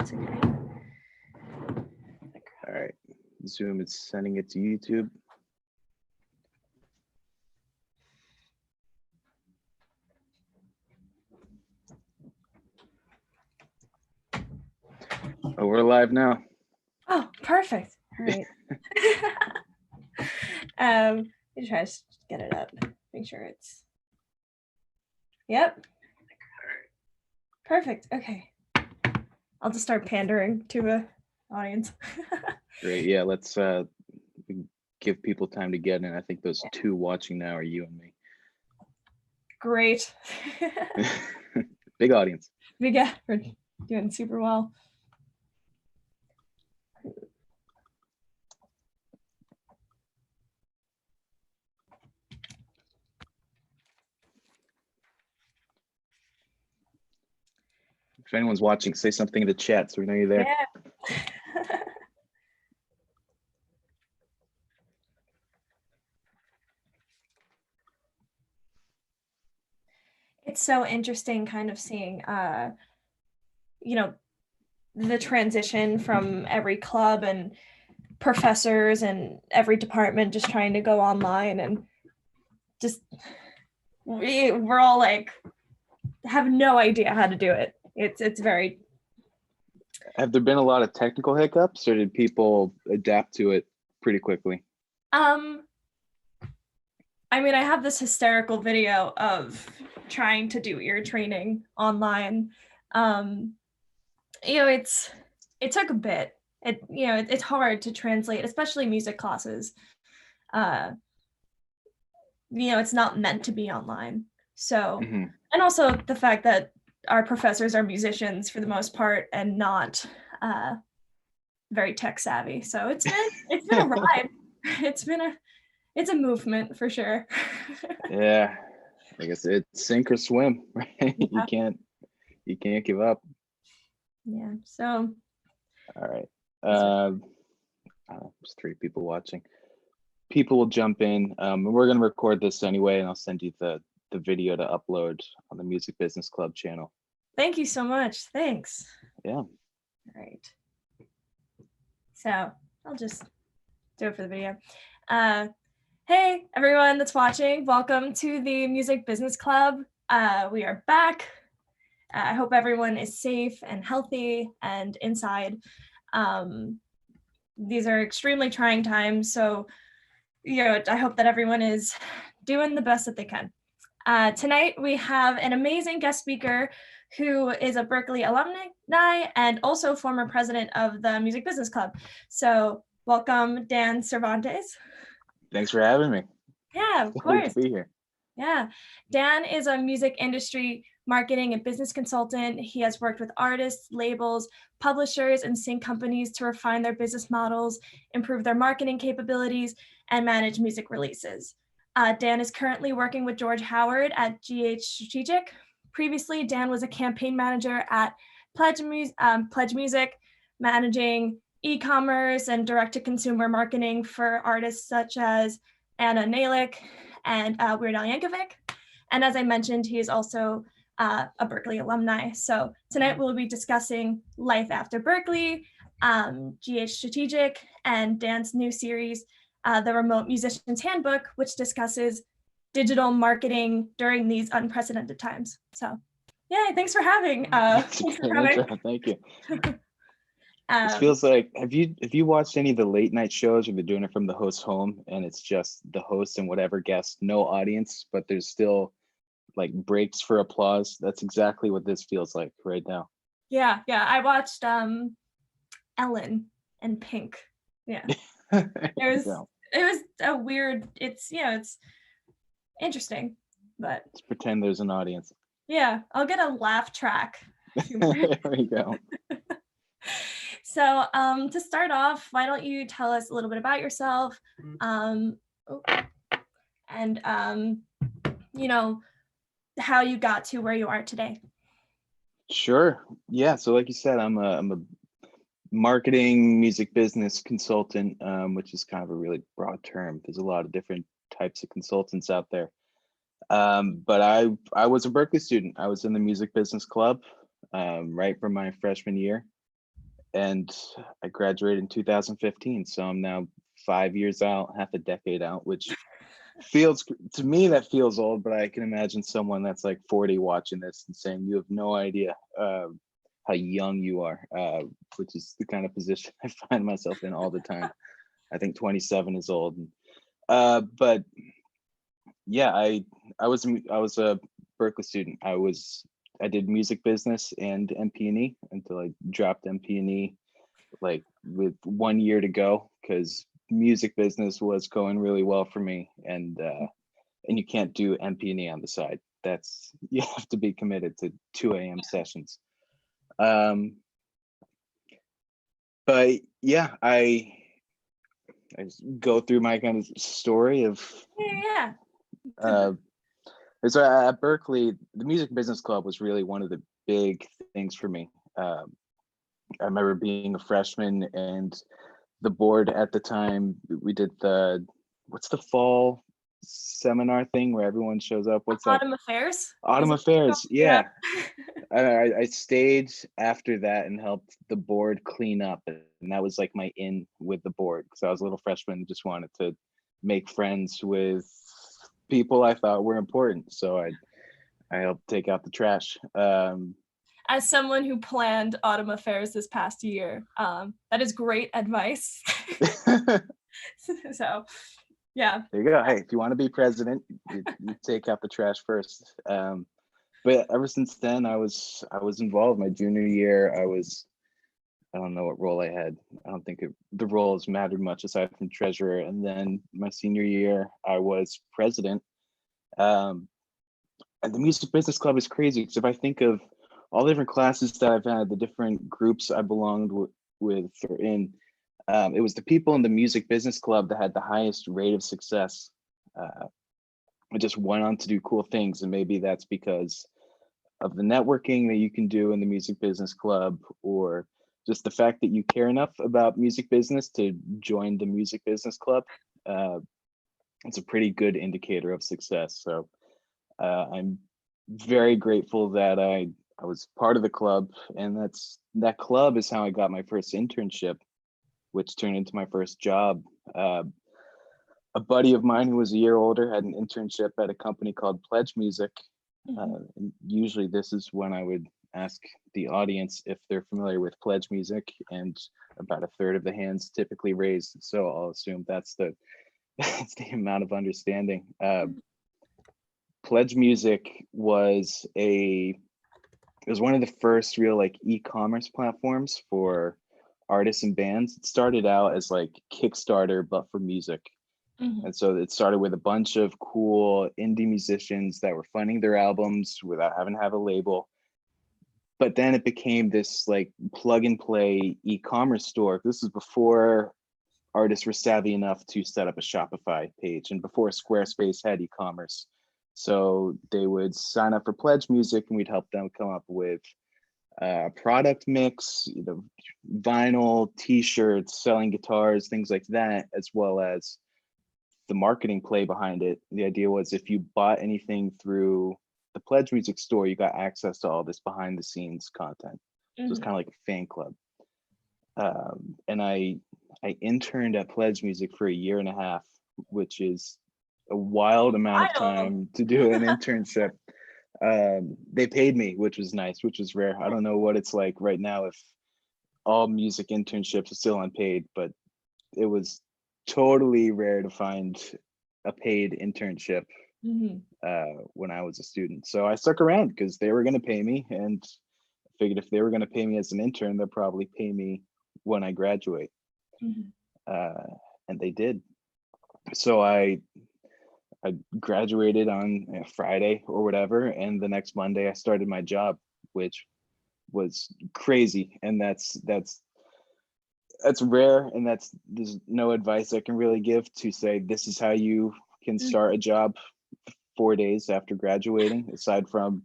That's okay. All right, Zoom is sending it to YouTube. Oh, we're live now. Oh, perfect. All right. Let me try to get it up. Make sure it's. Yep. Perfect. Okay. I'll just start pandering to a audience. Great. Yeah, let's give people time to get in. I think those two watching now are you and me. Great. Big audience. Yeah, we're doing super well. If anyone's watching, say something in the chat so we know you're there. Yeah. It's so interesting kind of seeing, the transition from every club and professors and every department just trying to go online, and just we're all like have no idea how to do it. It's very. Have there been a lot of technical hiccups, or did people adapt to it pretty quickly? I mean, I have this hysterical video of trying to do ear training online. It took a bit. It's hard to translate, especially music classes. It's not meant to be online. So, and also the fact that our professors are musicians for the most part and not very tech savvy. So it's been a ride. It's a movement for sure. Yeah, I guess it's sink or swim, right? Yeah. You can't give up. Yeah. So. All right. There's 3 people watching. People will jump in. We're going to record this anyway, and I'll send you the video to upload on the Music Business Club channel. Thank you so much. Thanks. Yeah. All right. So I'll just do it for the video. Hey, everyone that's watching. Welcome to the Music Business Club. We are back. I hope everyone is safe and healthy and inside. These are extremely trying times, so I hope that everyone is doing the best that they can. Tonight, we have an amazing guest speaker who is a Berklee alumni and also former president of the Music Business Club. So welcome, Dan Cervantes. Thanks for having me. Yeah, of course. To be here. Yeah, Dan is a music industry marketing and business consultant. He has worked with artists, labels, publishers, and sync companies to refine their business models, improve their marketing capabilities, and manage music releases. Dan is currently working with George Howard at GH Strategic. Previously, Dan was a campaign manager at Pledge Music, managing e-commerce and direct-to-consumer marketing for artists such as Anna Nalick and Weird Al Yankovic. And as I mentioned, he is also a Berklee alumni. So tonight we'll be discussing life after Berklee, GH Strategic, and Dan's new series, The Remote Musician's Handbook, which discusses digital marketing during these unprecedented times. So yeah, thanks for having. Thank you. This feels like, have you watched any of the late night shows where they're doing it from the host's home and it's just the host and whatever guest, no audience, but there's still like breaks for applause? That's exactly what this feels like right now. Yeah, I watched Ellen and Pink. Yeah. It was a weird, it's interesting, but let's pretend there's an audience. Yeah, I'll get a laugh track. There we go. So to start off, why don't you tell us a little bit about yourself, and how you got to where you are today. Sure. Yeah. So like you said, I'm a marketing music business consultant, which is kind of a really broad term. There's a lot of different types of consultants out there. But I was a Berklee student. I was in the Music Business Club right from my freshman year. and I graduated in 2015. So I'm now 5 years out, half a decade out, which feels, to me, that feels old, but I can imagine someone that's like 40 watching this and saying, you have no idea how young you are, which is the kind of position I find myself in all the time. I think 27 is old. But yeah, I was a Berklee student. I did music business and MP&E until I dropped MP&E like with 1 year to go, because music business was going really well for me, and you can't do MP&E on the side. That's, you have to be committed to 2 a.m. sessions. But yeah, I just go through my kind of story of Yeah. so at Berklee, the Music Business Club was really one of the big things for me. I remember being a freshman, and the board at the time, we did what's the fall seminar thing where everyone shows up? What's that? Autumn Affairs. Autumn Affairs, yeah. I stayed after that and helped the board clean up, and that was like my in with the board, because I was a little freshman, just wanted to make friends with people I thought were important. So I helped take out the trash. As someone who planned Autumn Affairs this past year, that is great advice. So yeah, there you go. Hey, if you want to be president, you take out the trash first. But ever since then, I was involved. My junior year, I don't know what role I had. I don't think the roles mattered much aside from treasurer. And then my senior year, I was president. And the Music Business Club is crazy, because if I think of all the different classes that I've had, the different groups I belonged with or in, it was the people in the Music Business Club that had the highest rate of success. I just went on to do cool things, and maybe that's because of the networking that you can do in the Music Business Club, or just the fact that you care enough about music business to join the Music Business Club. It's a pretty good indicator of success. So I'm very grateful that I was part of the club, and that club is how I got my first internship, which turned into my first job. A buddy of mine who was a year older had an internship at a company called Pledge Music. And usually this is when I would ask the audience if they're familiar with Pledge Music, and about a third of the hands typically raised. So I'll assume that's the amount of understanding. Pledge Music was one of the first real like e-commerce platforms for artists and bands. It started out as like Kickstarter, but for music. And so it started with a bunch of cool indie musicians that were funding their albums without having to have a label. But then it became this like plug and play e-commerce store. This is before artists were savvy enough to set up a Shopify page, and before Squarespace had e-commerce. So they would sign up for Pledge Music, and we'd help them come up with product mix, vinyl, t-shirts, selling guitars, things like that, as well as the marketing play behind it. The idea was if you bought anything through the Pledge Music store, you got access to all this behind the scenes content. So it's kind of like a fan club. And I interned at Pledge Music for 1.5 years, which is a wild amount of time to do an internship. They paid me, which was nice, which was rare. I don't know what it's like right now if all music internships are still unpaid, but it was totally rare to find a paid internship when I was a student. So I stuck around because they were going to pay me, and I figured if they were going to pay me as an intern, they'll probably pay me when I graduate. And they did. So I graduated on Friday or whatever, and the next Monday I started my job, which was crazy. And that's rare, and there's no advice I can really give to say this is how you can start a job 4 days after graduating, aside from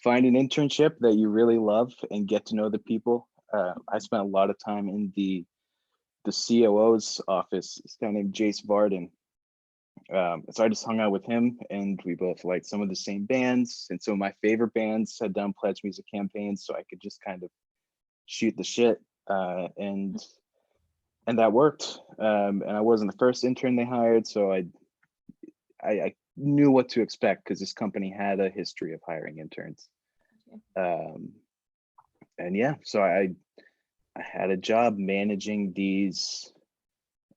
find an internship that you really love and get to know the people. I spent a lot of time in the COO's office, this guy named Jace Varden. So I just hung out with him, and we both liked some of the same bands, and some of my favorite bands had done Pledge Music campaigns, so I could just kind of shoot the shit. and that worked. And I wasn't the first intern they hired, so I knew what to expect because this company had a history of hiring interns. And yeah, so I had a job managing these.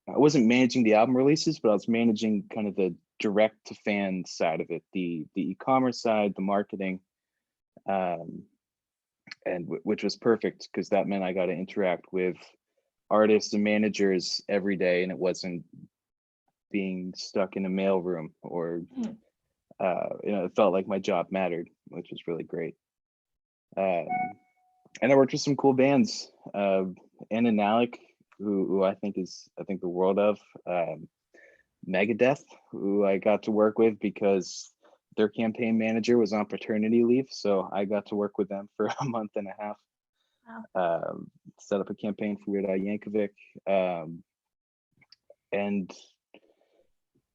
I wasn't managing the album releases, but I was managing kind of the direct to fan side of it, the e-commerce side, the marketing, and which was perfect because that meant I got to interact with artists and managers every day, and it wasn't being stuck in a mailroom or it felt like my job mattered, which was really great. And I worked with some cool bands. Anna Nalick, who I think the world of. Megadeth, who I got to work with because their campaign manager was on paternity leave, so I got to work with them for a month and a half. Wow. Set up a campaign for Weird Al Yankovic, and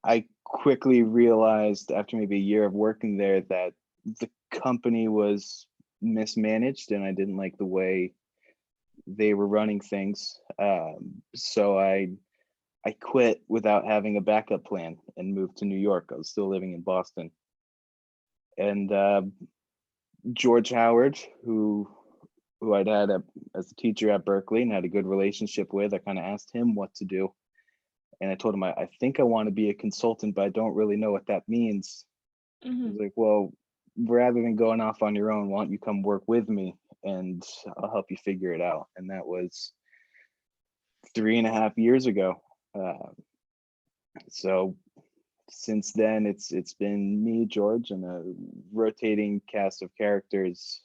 I quickly realized after maybe a year of working there that the company was mismanaged and I didn't like the way they were running things. So I quit without having a backup plan and moved to New York. I was still living in Boston. And George Howard, who I'd had as a teacher at Berkeley and had a good relationship with, I kind of asked him what to do. And I told him, I think I want to be a consultant, but I don't really know what that means. Mm-hmm. He's like, well, rather than going off on your own, why don't you come work with me and I'll help you figure it out. And that was 3.5 years ago. So since then, it's been me, George, and a rotating cast of characters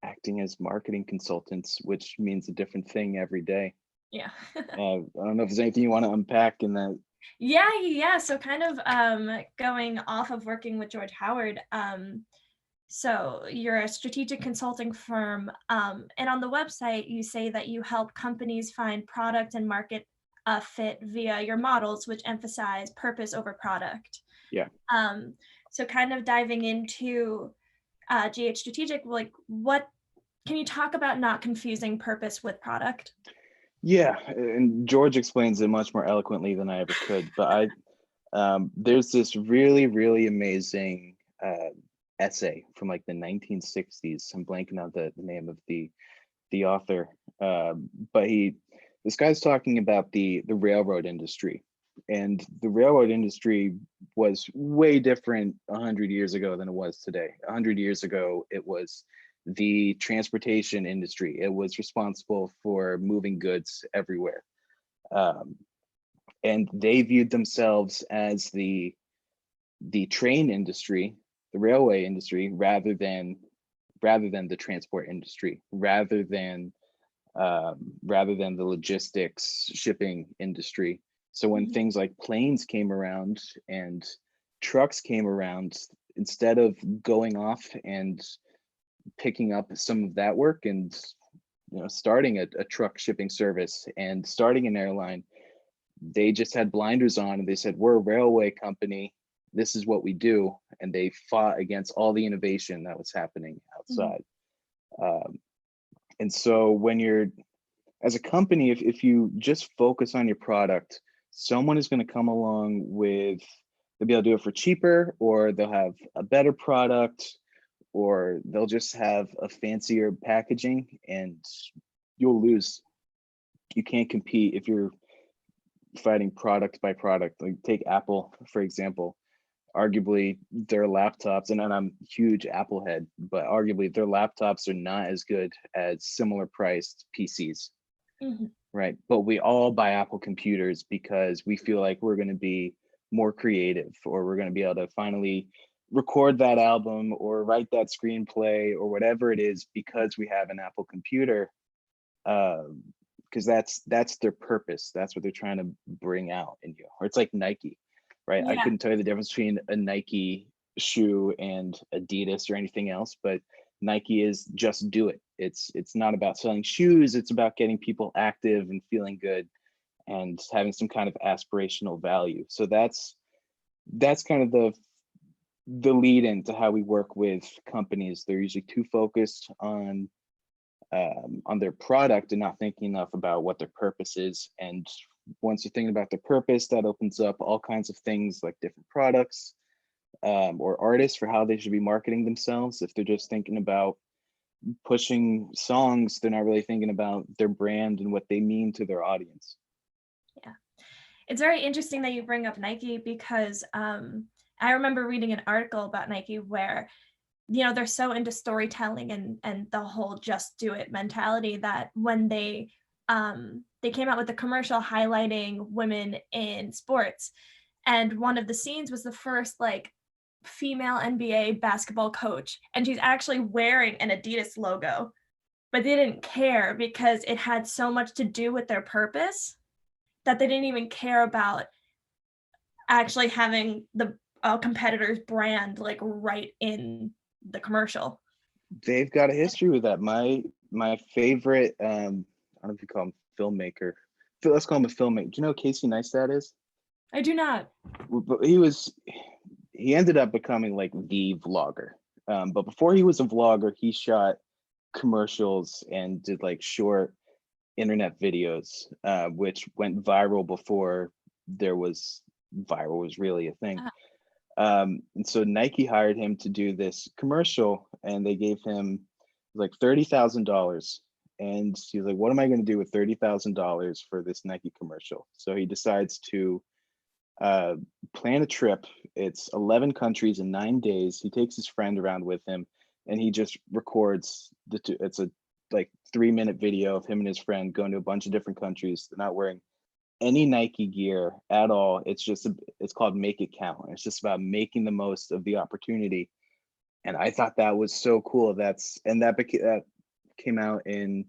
acting as marketing consultants, which means a different thing every day. Yeah. I don't know if there's anything you want to unpack in that. Yeah. So kind of going off of working with George Howard, so you're a strategic consulting firm, and on the website, you say that you help companies find product and market fit via your models, which emphasize purpose over product. Yeah. So kind of diving into GH Strategic, like what can you talk about not confusing purpose with product? Yeah, and George explains it much more eloquently than I ever could, but there's this really, really amazing essay from like the 1960s. I'm blanking out the name of the author, but this guy's talking about the railroad industry, and the railroad industry was way different 100 years ago than it was today. 100 years ago, it was the transportation industry. It was responsible for moving goods everywhere, and they viewed themselves as the train industry, the railway industry, rather than the transport industry, rather than the logistics shipping industry. So when mm-hmm. things like planes came around and trucks came around, instead of going off and picking up some of that work and starting a truck shipping service and starting an airline, they just had blinders on and they said, we're a railway company, this is what we do, and they fought against all the innovation that was happening outside. Mm-hmm. And so when you're, as a company, if you just focus on your product, someone is going to come along with, they'll be able to do it for cheaper, or they'll have a better product, or they'll just have a fancier packaging, and you'll lose. You can't compete if you're fighting product by product. Like take Apple, for example. Arguably their laptops, and I'm a huge Apple head, but arguably their laptops are not as good as similar priced PCs. Mm-hmm. Right. But we all buy Apple computers because we feel like we're going to be more creative, or we're going to be able to finally record that album or write that screenplay or whatever it is because we have an Apple computer. Because that's their purpose. That's what they're trying to bring out in you. Or it's like Nike, right? Yeah. I couldn't tell you the difference between a Nike shoe and Adidas or anything else, but Nike is just do it. It's not about selling shoes. It's about getting people active and feeling good and having some kind of aspirational value. So that's kind of the lead into how we work with companies. They're usually too focused on on their product and not thinking enough about what their purpose is. And once you're thinking about the purpose, that opens up all kinds of things like different products or artists for how they should be marketing themselves. If they're just thinking about pushing songs, they're not really thinking about their brand and what they mean to their audience. Yeah, it's very interesting that you bring up Nike, because I remember reading an article about Nike where, you know, they're so into storytelling and the whole just do it mentality that when they came out with a commercial highlighting women in sports, and one of the scenes was the first like female NBA basketball coach, and she's actually wearing an Adidas logo, but they didn't care because it had so much to do with their purpose that they didn't even care about actually having the competitor's brand like right in the commercial. They've got a history with that. My favorite, I don't know if you call him filmmaker. Let's call him a filmmaker. Do you know who Casey Neistat is? I do not. But he ended up becoming like the vlogger. But before he was a vlogger, he shot commercials and did like short internet videos, which went viral before viral was really a thing. And so Nike hired him to do this commercial, and they gave him like $30,000. And he's like, what am I going to do with $30,000 for this Nike commercial? So he decides to plan a trip. It's 11 countries in 9 days. He takes his friend around with him, and he just records it's a like 3-minute video of him and his friend going to a bunch of different countries. They're not wearing any Nike gear at all. It's called Make It Count. It's just about making the most of the opportunity. And I thought that was so cool. That came out in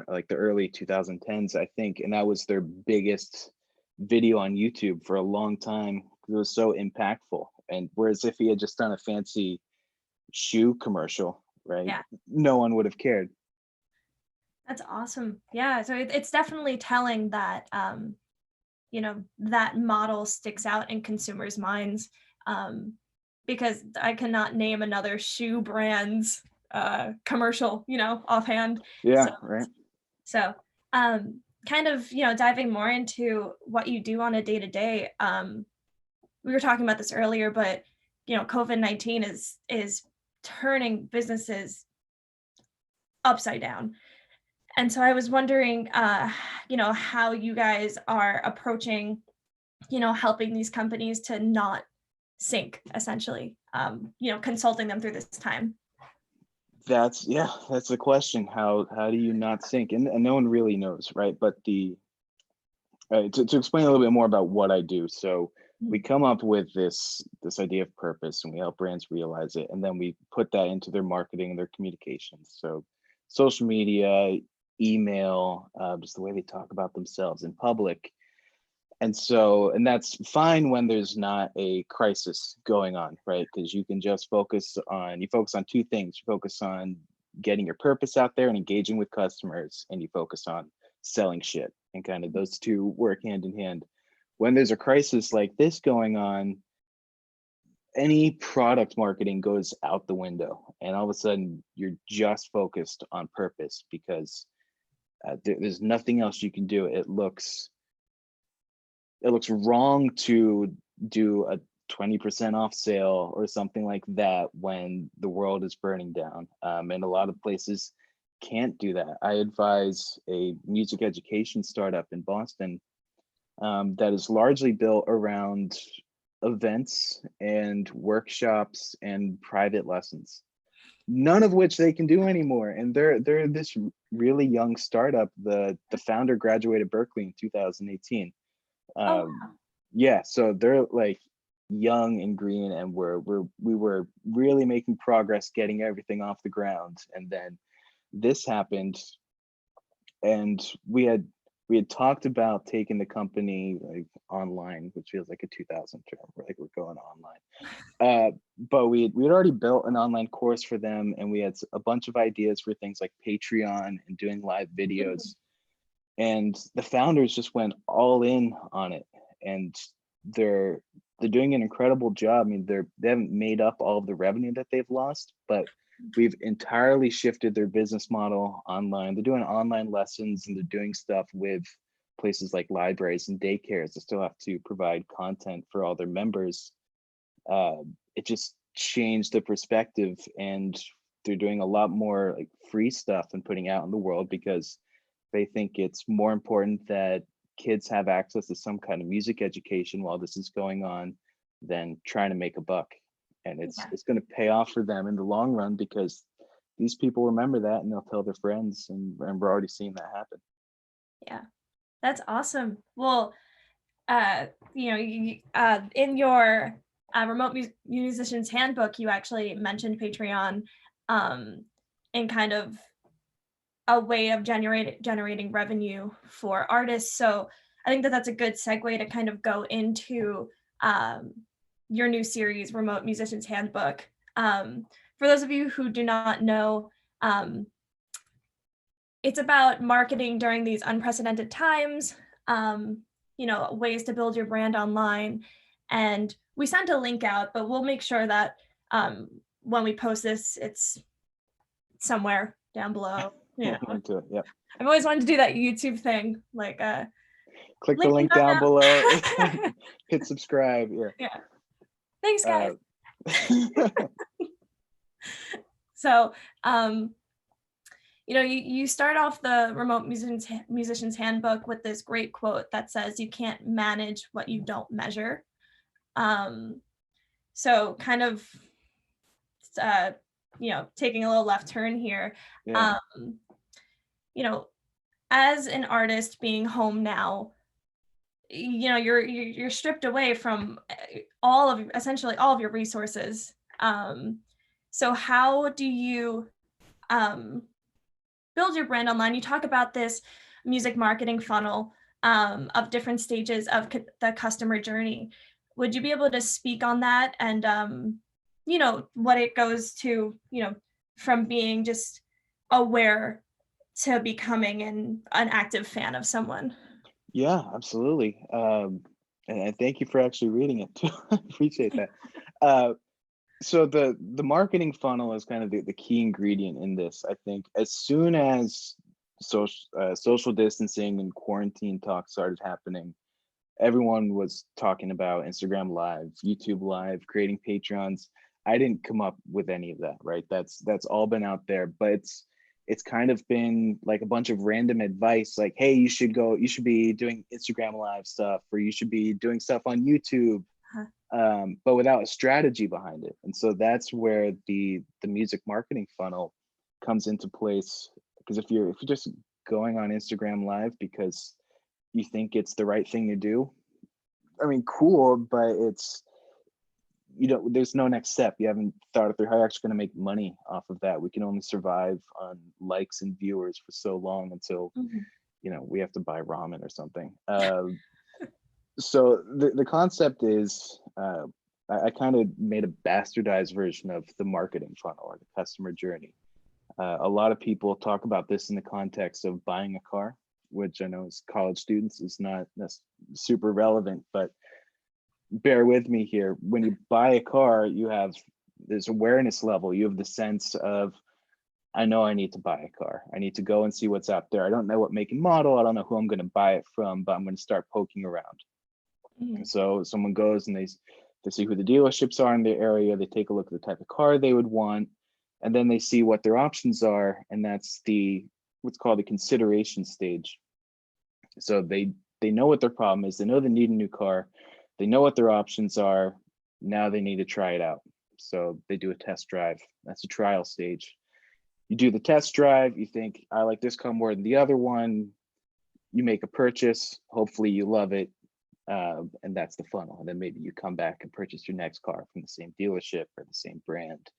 like the early 2010s, I think. And that was their biggest video on YouTube for a long time because it was so impactful. And whereas if he had just done a fancy shoe commercial, right? Yeah. No one would have cared. That's awesome. Yeah. So it's definitely telling that, you know, that model sticks out in consumers' minds, because I cannot name another shoe brand's commercial, you know, offhand. Yeah, so, right. So kind of, you know, diving more into what you do on a day-to-day, we were talking about this earlier, but, you know, COVID-19 is turning businesses upside down. And so I was wondering, you know, how you guys are approaching, you know, helping these companies to not sink, essentially, you know, consulting them through this time. That's the question. How do you not sink? And no one really knows, right? But to explain a little bit more about what I do. So we come up with this idea of purpose, and we help brands realize it, and then we put that into their marketing and their communications. So social media, email, just the way they talk about themselves in public. And that's fine when there's not a crisis going on, right? Because you can just focus on 2 things. You focus on getting your purpose out there and engaging with customers, and you focus on selling shit, and kind of those 2 work hand in hand. When there's a crisis like this going on, any product marketing goes out the window, and all of a sudden you're just focused on purpose because there's nothing else you can do. It looks wrong to do a 20% off sale or something like that when the world is burning down. And a lot of places can't do that. I advise a music education startup in Boston that is largely built around events and workshops and private lessons, none of which they can do anymore. And they're this really young startup. The founder graduated Berkeley in 2018. Wow. Yeah, so they're like young and green, and we were really making progress getting everything off the ground. And then this happened, and we had talked about taking the company like online, which feels like a 2000 term. We're going online. But we had already built an online course for them, and we had a bunch of ideas for things like Patreon and doing live videos. And the founders just went all in on it, and they're doing an incredible job. I mean, they haven't made up all of the revenue that they've lost, but we've entirely shifted their business model online. They're doing online lessons and they're doing stuff with places like libraries and daycares. They still have to provide content for all their members. It just changed the perspective, and they're doing a lot more like free stuff and putting out in the world because they think it's more important that kids have access to some kind of music education while this is going on than trying to make a buck. And it's going to pay off for them in the long run because these people remember that and they'll tell their friends, and we're already seeing that happen. Yeah, that's awesome. Well, in your remote musician's handbook, you actually mentioned Patreon in kind of a way of generating revenue for artists. So I think that that's a good segue to kind of go into your new series, Remote Musician's Handbook. For those of you who do not know, it's about marketing during these unprecedented times, ways to build your brand online. And we sent a link out, but we'll make sure that when we post this, it's somewhere down below. Yeah, yep. I've always wanted to do that YouTube thing, like click the link down below, hit subscribe. Yeah. Thanks, guys. So, you start off the Remote Musician's Handbook with this great quote that says, "You can't manage what you don't measure." So kind of, taking a little left turn here. Yeah. As an artist being home now, you're stripped away from essentially all of your resources. So how do you build your brand online? You talk about this music marketing funnel of different stages of the customer journey. Would you be able to speak on that and what it goes to, from being just aware to becoming an active fan of someone? Yeah, absolutely. And thank you for actually reading it too. I appreciate that. So the marketing funnel is kind of the key ingredient in this. I think as soon as social distancing and quarantine talk started happening, everyone was talking about Instagram Live, YouTube Live, creating Patreons. I didn't come up with any of that, right? That's all been out there, but it's kind of been like a bunch of random advice, like, hey, you should be doing Instagram Live stuff, or you should be doing stuff on YouTube, but without a strategy behind it. And so that's where the music marketing funnel comes into place. Because if you're just going on Instagram Live because you think it's the right thing to do, I mean, cool, but there's no next step. You haven't thought it through how you're actually going to make money off of that. We can only survive on likes and viewers for so long until we have to buy ramen or something. So the concept is, I kind of made a bastardized version of the marketing funnel or the customer journey. A lot of people talk about this in the context of buying a car, which I know as college students is not super relevant, but bear with me here. When you buy a car, there's awareness level. You have the sense of, I know I need to buy a car. I need to go and see what's out there. I don't know what make and model. I don't know who I'm going to buy it from, but I'm going to start poking around. So someone goes and they see who the dealerships are in their area. They take a look at the type of car they would want, and then they see what their options are. And that's what's called the consideration stage. So they know what their problem is. They know they need a new car. They know what their options are. Now they need to try it out. So they do a test drive. That's a trial stage. You do the test drive. You think, I like this car more than the other one. You make a purchase. Hopefully you love it. And that's the funnel. And then maybe you come back and purchase your next car from the same dealership or the same brand.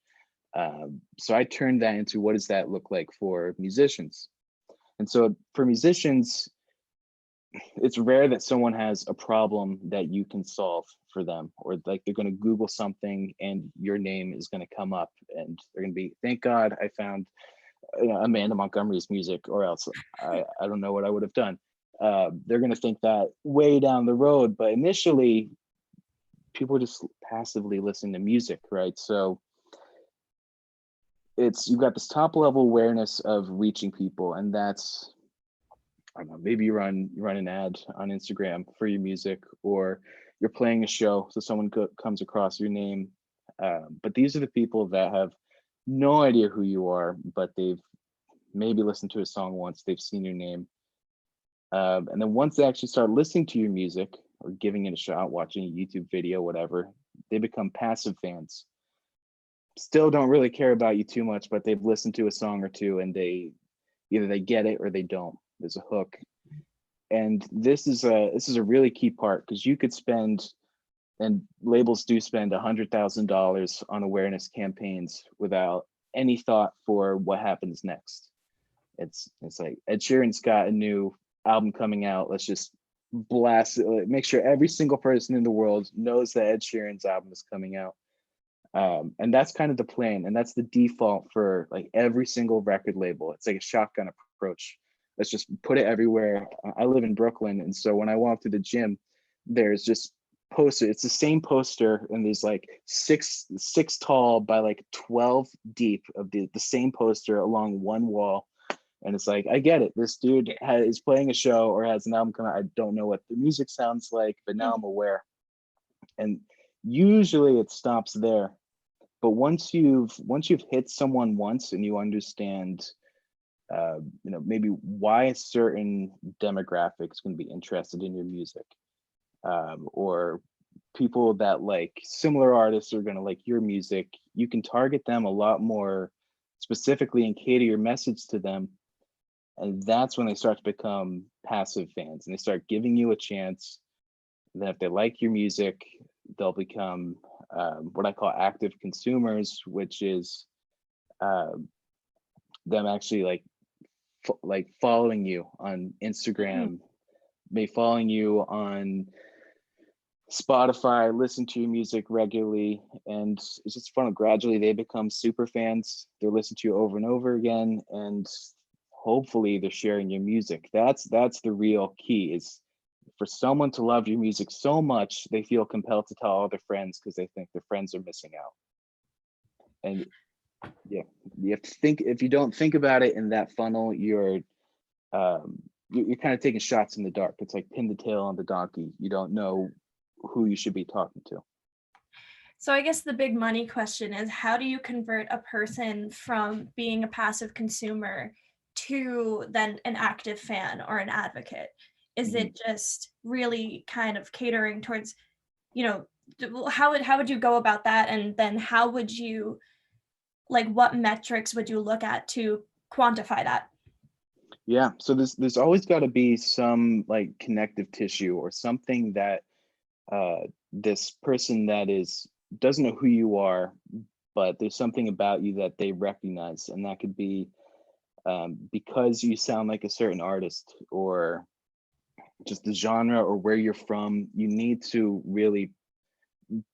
So I turned that into, what does that look like for musicians? And so for musicians, it's rare that someone has a problem that you can solve for them, or like they're going to Google something and your name is going to come up and they're going to be, thank God I found Amanda Montgomery's music, or else I don't know what I would have done. They're going to think that way down the road, but initially people are just passively listening to music, right? So you've got this top level awareness of reaching people, and that's, I don't know, maybe you run an ad on Instagram for your music, or you're playing a show, so someone comes across your name. But these are the people that have no idea who you are, but they've maybe listened to a song once, they've seen your name. And then once they actually start listening to your music or giving it a shot, watching a YouTube video, whatever, they become passive fans. Still don't really care about you too much, but they've listened to a song or two, and they either they get it or they don't. There's a hook. And this is a really key part, because you could spend, and labels do spend $100,000 on awareness campaigns without any thought for what happens next. It's like Ed Sheeran's got a new album coming out. Let's just blast it. Make sure every single person in the world knows that Ed Sheeran's album is coming out. And that's kind of the plan, and that's the default for like every single record label. It's like a shotgun approach. Let's just put it everywhere. I live in Brooklyn, and so when I walk to the gym, there's just poster. It's the same poster, and there's like six tall by like 12 deep of the same poster along one wall. And it's like, I get it. This dude is playing a show or has an album coming out. I don't know what the music sounds like, but now I'm aware. And usually it stops there. But once you've hit someone once and you understand, maybe why a certain demographic is going to be interested in your music, or people that like similar artists are going to like your music, you can target them a lot more specifically and cater your message to them. And that's when they start to become passive fans, and they start giving you a chance. Then if they like your music, they'll become what I call active consumers, which is them actually like following you on Instagram, maybe following you on Spotify, listen to your music regularly, and it's just fun. Gradually, they become super fans. They listen to you over and over again, and hopefully, they're sharing your music. That's the real key, is for someone to love your music so much they feel compelled to tell all their friends because they think their friends are missing out. And yeah, you have to think. If you don't think about it in that funnel, you're kind of taking shots in the dark. It's like pin the tail on the donkey. You don't know who you should be talking to. So I guess the big money question is, how do you convert a person from being a passive consumer to then an active fan or an advocate? Is it just really kind of catering towards, how would you go about that? And then how would you, like, what metrics would you look at to quantify that? Yeah, so there's always got to be some like connective tissue or something that this person that doesn't know who you are, but there's something about you that they recognize, and that could be because you sound like a certain artist, or just the genre or where you're from. You need to really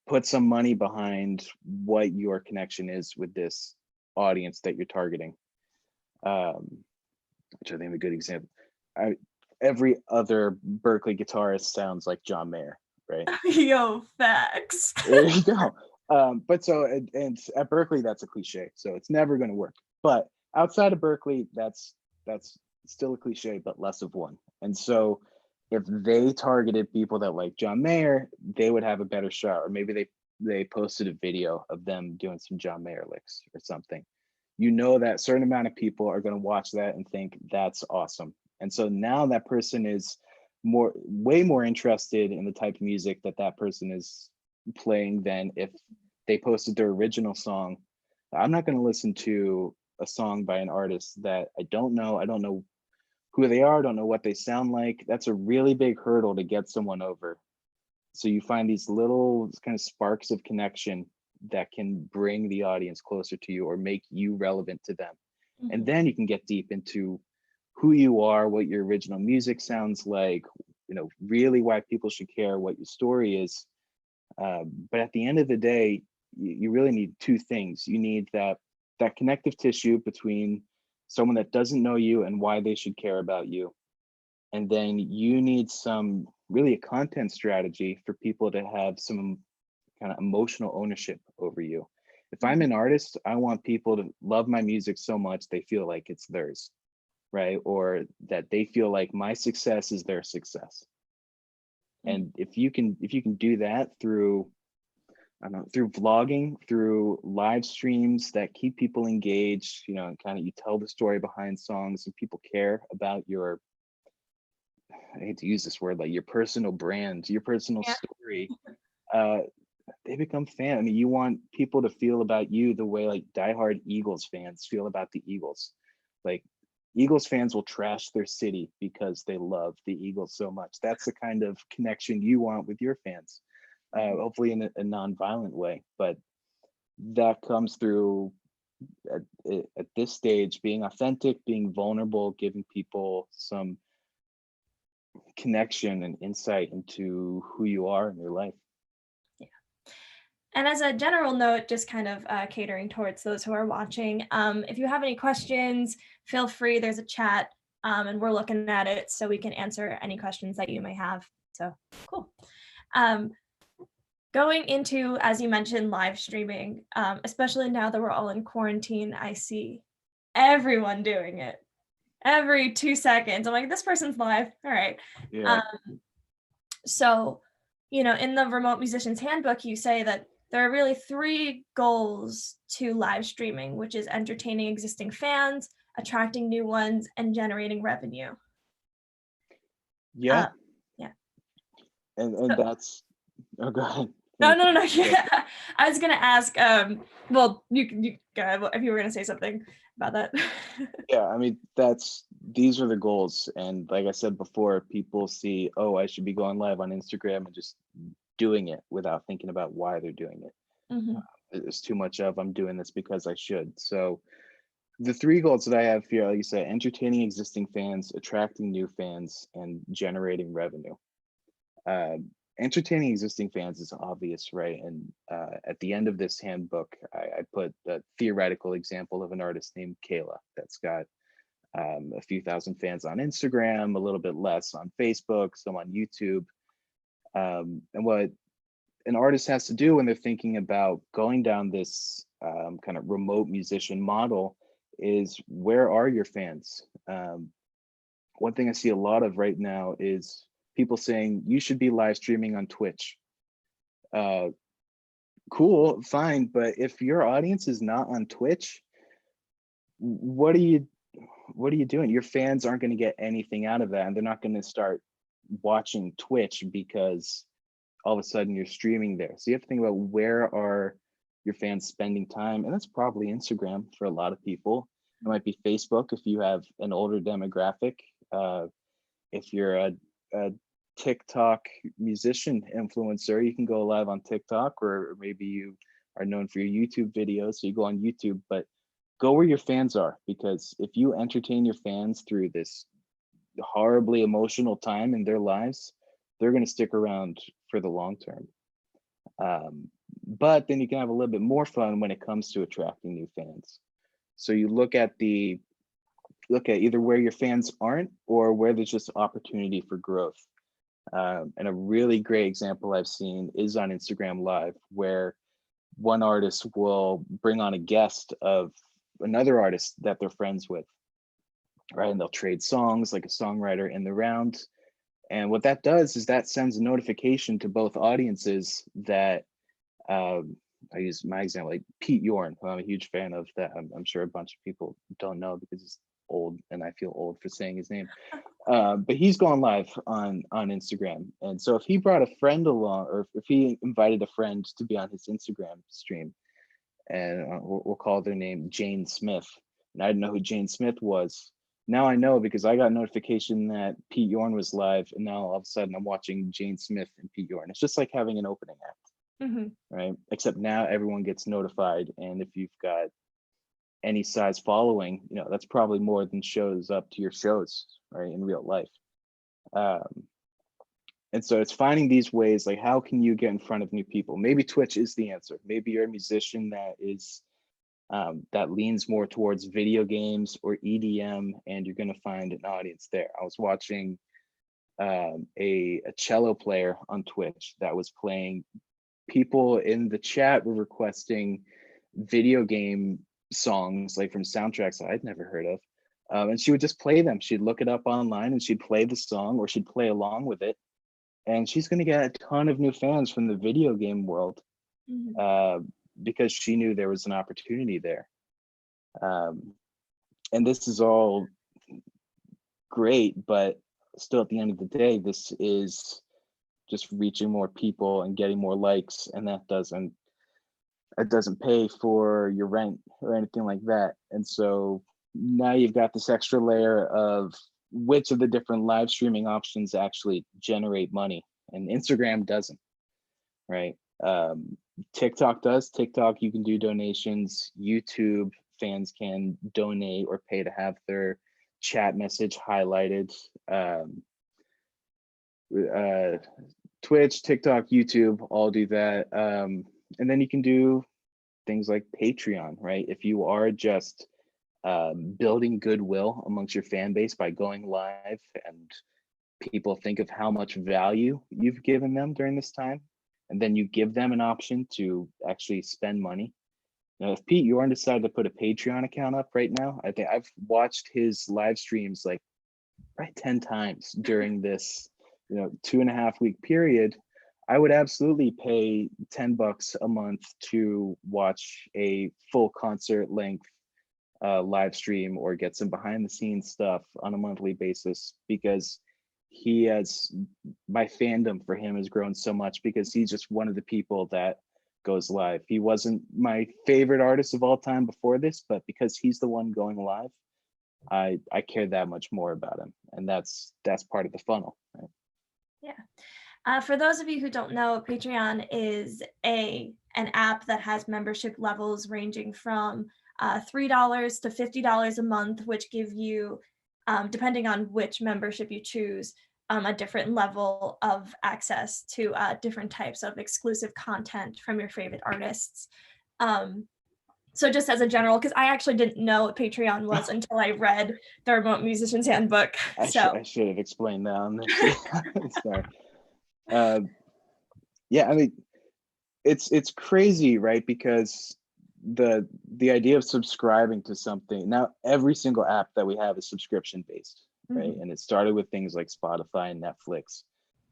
put some money behind what your connection is with this audience that you're targeting. Which I think is a good example. Every other Berklee guitarist sounds like John Mayer, right? Yo, facts. There you go. But so, and at Berklee, that's a cliche, so it's never going to work. But outside of Berklee, that's still a cliche, but less of one. And so, if they targeted people that like John Mayer, they would have a better shot. Or maybe they posted a video of them doing some John Mayer licks or something. You know that a certain amount of people are going to watch that and think that's awesome. And so now that person is way more interested in the type of music that person is playing than if they posted their original song. I'm not going to listen to a song by an artist that I don't know. I don't know who they are. I don't know what they sound like. That's a really big hurdle to get someone over. So you find these little kind of sparks of connection that can bring the audience closer to you or make you relevant to them. And then you can get deep into who you are, what your original music sounds like, really why people should care, what your story is. But at the end of the day, you really need two things. You need that connective tissue between someone that doesn't know you and why they should care about you. And then you need a content strategy for people to have some kind of emotional ownership over you. If I'm an artist, I want people to love my music so much they feel like it's theirs, right? Or that they feel like my success is their success. And if you can do that through, I don't know, through vlogging, through live streams that keep people engaged, you know, and kind of you tell the story behind songs and people care about your, I hate to use this word, like your personal brand, your personal story, they become fan. I mean, you want people to feel about you the way like diehard Eagles fans feel about the Eagles. Like Eagles fans will trash their city because they love the Eagles so much. That's the kind of connection you want with your fans, hopefully in a non-violent way. But that comes through at this stage, being authentic, being vulnerable, giving people some connection and insight into who you are in your life. And as a general note, just kind of catering towards those who are watching, if you have any questions, feel free, there's a chat and we're looking at it so we can answer any questions that you may have. So cool. Going into, as you mentioned, live streaming, especially now that we're all in quarantine, I see everyone doing it. Every 2 seconds, I'm like, this person's live. All right. Yeah. So, you know, in the Remote Musician's Handbook, you say that there are really 3 goals to live streaming, which is entertaining existing fans, attracting new ones, and generating revenue. Yeah. Yeah. And so, that's, oh, go ahead. No. Yeah. I was gonna ask. Well, you go ahead if you were gonna say something about that. Yeah, I mean, these are the goals, and like I said before, people see, oh, I should be going live on Instagram and just doing it without thinking about why they're doing it. Mm-hmm. There's too much of I'm doing this because I should. So the 3 goals that I have here, like you said, entertaining existing fans, attracting new fans, and generating revenue. Entertaining existing fans is obvious, right? And at the end of this handbook, I put a theoretical example of an artist named Kayla that's got a few thousand fans on Instagram, a little bit less on Facebook, some on YouTube. And what an artist has to do when they're thinking about going down this kind of remote musician model is, where are your fans? One thing I see a lot of right now is people saying you should be live streaming on Twitch. Cool, fine, but if your audience is not on Twitch, what are you doing? Your fans aren't going to get anything out of that, and they're not going to start watching Twitch because all of a sudden you're streaming there. So you have to think about, where are your fans spending time? And that's probably Instagram for a lot of people. It might be Facebook if you have an older demographic. If you're a TikTok musician influencer, you can go live on TikTok, or maybe you are known for your YouTube videos, so you go on YouTube. But go where your fans are, because if you entertain your fans through this horribly emotional time in their lives, they're going to stick around for the long term. But then you can have a little bit more fun when it comes to attracting new fans. So you look at either where your fans aren't or where there's just opportunity for growth. And a really great example I've seen is on Instagram Live, where one artist will bring on a guest of another artist that they're friends with, right? And they'll trade songs like a songwriter in the round. And what that does is that sends a notification to both audiences that, I use my example, like Pete Yorn, who I'm a huge fan of, that I'm sure a bunch of people don't know because he's old and I feel old for saying his name. But he's gone live on Instagram. And so if he brought a friend along, or if he invited a friend to be on his Instagram stream, and we'll call their name Jane Smith, and I didn't know who Jane Smith was. Now I know, because I got a notification that Pete Yorn was live, and now all of a sudden I'm watching Jane Smith and Pete Yorn. It's just like having an opening act, right? Except now everyone gets notified, and if you've got any size following, that's probably more than shows up to your shows, right, in real life. And so it's finding these ways, like, how can you get in front of new people? Maybe Twitch is the answer. Maybe you're a musician that is that leans more towards video games or EDM, and you're going to find an audience there. I was watching a cello player on Twitch that was playing. People in the chat were requesting video game songs, like from soundtracks that I'd never heard of. And she would just play them. She'd look it up online and she'd play the song, or she'd play along with it. And she's going to get a ton of new fans from the video game world, because she knew there was an opportunity there. And this is all great, but still at the end of the day, this is just reaching more people and getting more likes, and it doesn't pay for your rent or anything like that. And so now you've got this extra layer of which of the different live streaming options actually generate money, and Instagram doesn't, right? TikTok does. TikTok, you can do donations. YouTube, fans can donate or pay to have their chat message highlighted. Twitch, TikTok, YouTube all do that. And then you can do things like Patreon, right? If you are just building goodwill amongst your fan base by going live, and people think of how much value you've given them during this time, and then you give them an option to actually spend money. Now, if Pete Yorn decided to put a Patreon account up right now, I think I've watched his live streams like probably 10 times during this 2.5 week period. I would absolutely pay $10 a month to watch a full concert length live stream, or get some behind the scenes stuff on a monthly basis, because my fandom for him has grown so much, because he's just one of the people that goes live. He wasn't my favorite artist of all time before this, but because he's the one going live, I care that much more about him, and that's part of the funnel, right? Yeah. For those of you who don't know, Patreon is an app that has membership levels ranging from $3 to $50 a month, which give you, depending on which membership you choose, a different level of access to different types of exclusive content from your favorite artists. So just as a general, because I actually didn't know what Patreon was until I read the Remote Musician's Handbook. I should have explained that on this. Sorry. Yeah, I mean, it's crazy, right? Because the idea of subscribing to something, now every single app that we have is subscription based, right? And it started with things like Spotify and Netflix.